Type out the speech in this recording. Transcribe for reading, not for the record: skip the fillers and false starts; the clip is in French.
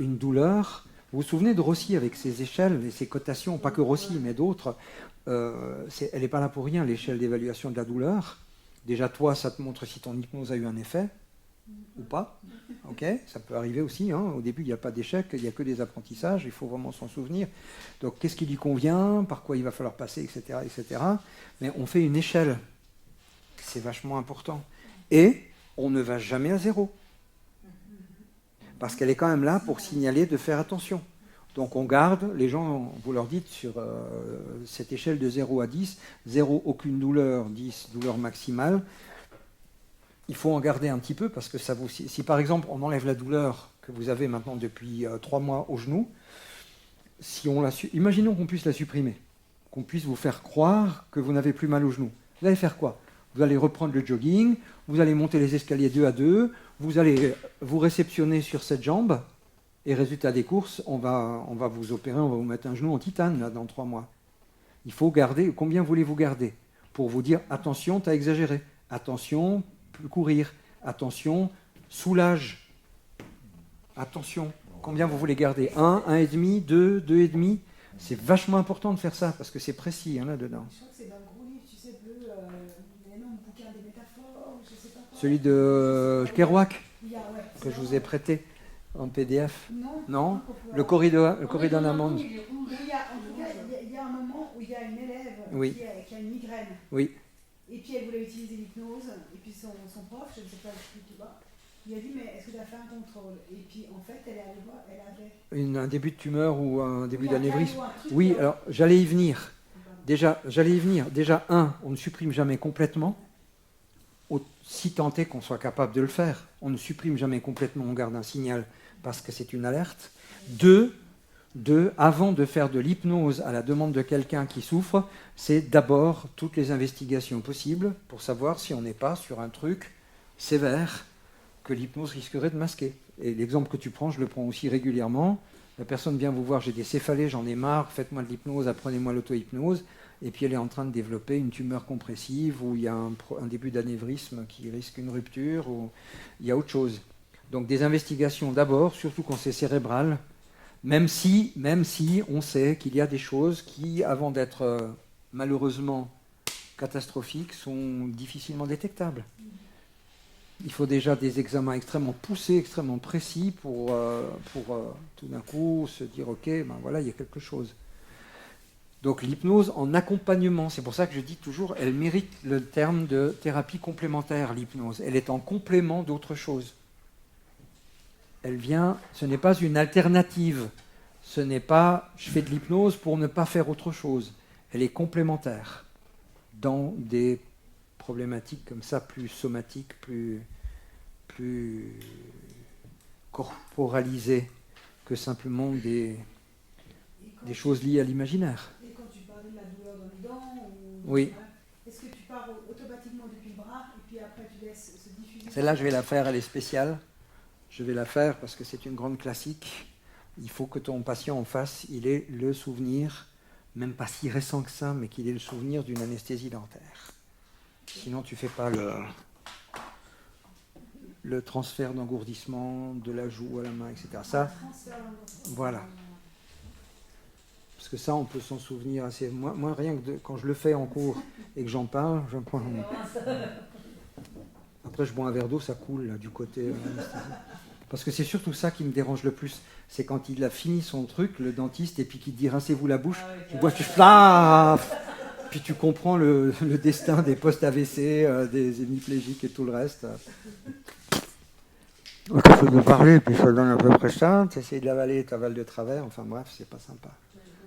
une douleur. Vous vous souvenez de Rossi avec ses échelles et ses cotations, pas que Rossi, mais d'autres. Elle n'est pas là pour rien, l'échelle d'évaluation de la douleur. Déjà, toi, ça te montre si ton hypnose a eu un effet ou pas. Ok, ça peut arriver aussi. Hein. Au début, il n'y a pas d'échec, il n'y a que des apprentissages. Il faut vraiment s'en souvenir. Donc, qu'est-ce qui lui convient, par quoi il va falloir passer, etc., etc. Mais on fait une échelle. C'est vachement important. Et on ne va jamais à zéro. Parce qu'elle est quand même là pour signaler de faire attention. Donc on garde, les gens, vous leur dites sur cette échelle de 0 à 10, 0 aucune douleur, 10 douleur maximale, il faut en garder un petit peu parce que ça vous... Si par exemple on enlève la douleur que vous avez maintenant depuis 3 mois au genou, si on imaginons qu'on puisse la supprimer, qu'on puisse vous faire croire que vous n'avez plus mal au genou. Vous allez faire quoi? Vous allez reprendre le jogging, vous allez monter les escaliers 2 à 2, vous allez vous réceptionner sur cette jambe, et résultat des courses, on va vous opérer, on va vous mettre un genou en titane là, dans 3 mois. Il faut garder, combien voulez-vous garder? Pour vous dire, attention, tu as exagéré, attention, plus courir, attention, soulage, attention, combien vous voulez garder? 1, 1,5, 2, 2,5. C'est vachement important de faire ça, parce que c'est précis hein, là-dedans. Je crois que c'est dans le gros livre, tu sais, un énorme bouquin des métaphores, je sais pas quoi. Celui de Kerouac, Ouais, que je vous ai prêté en PDF. Non. Le corridor d'amande. En tout cas, il y a un moment où il y a une élève Oui. qui a une migraine. Oui. Et puis elle voulait utiliser l'hypnose. Et puis son prof, je ne sais pas qui va, il a dit mais est-ce que tu as fait un contrôle? Et puis en fait, elle est allée voir, elle avait Un début de tumeur ou un début d'anévrisme. Oui, alors j'allais y venir. Déjà, on ne supprime jamais complètement, si tant est qu'on soit capable de le faire. On ne supprime jamais complètement, on garde un signal parce que c'est une alerte. Deux, avant de faire de l'hypnose à la demande de quelqu'un qui souffre, c'est d'abord toutes les investigations possibles pour savoir si on n'est pas sur un truc sévère que l'hypnose risquerait de masquer. Et l'exemple que tu prends, je le prends aussi régulièrement. La personne vient vous voir, j'ai des céphalées, j'en ai marre, faites-moi de l'hypnose, apprenez-moi l'auto-hypnose. Et puis elle est en train de développer une tumeur compressive ou il y a un début d'anévrisme qui risque une rupture ou il y a autre chose. Donc des investigations d'abord, surtout quand c'est cérébral, même si on sait qu'il y a des choses qui, avant d'être malheureusement catastrophiques, sont difficilement détectables. Il faut déjà des examens extrêmement poussés, extrêmement précis pour tout d'un coup se dire ok, ben voilà, il y a quelque chose. Donc l'hypnose en accompagnement, c'est pour ça que je dis toujours, elle mérite le terme de thérapie complémentaire, l'hypnose. Elle est en complément d'autre chose. Elle vient, ce n'est pas une alternative, ce n'est pas je fais de l'hypnose pour ne pas faire autre chose. Elle est complémentaire dans des problématiques comme ça, plus somatiques, plus corporalisées que simplement des choses liées à l'imaginaire. Et quand tu parlais de la douleur dans les dents, oui. Est-ce que tu pars automatiquement depuis le bras et puis après tu laisses se diffuser? Celle-là, je vais la faire, elle est spéciale. Je vais la faire parce que c'est une grande classique. Il faut que ton patient en face, il ait le souvenir, même pas si récent que ça, mais qu'il ait le souvenir d'une anesthésie dentaire. Sinon, tu ne fais pas le transfert d'engourdissement de la joue à la main, etc. Ça, voilà. Parce que ça, on peut s'en souvenir assez. Moi rien que quand je le fais en cours et que j'en parle, après je bois un verre d'eau, ça coule là, du côté anesthésie. Parce que c'est surtout ça qui me dérange le plus. C'est quand il a fini son truc, le dentiste, et puis qu'il dit rincez-vous la bouche. Tu bois, tu puis tu comprends le destin des post-AVC, des hémiplégiques et tout le reste. Donc il faut nous parler, puis ça donne à peu près ça. Tu essaies de l'avaler, tu avales de travers. Enfin bref, c'est pas sympa.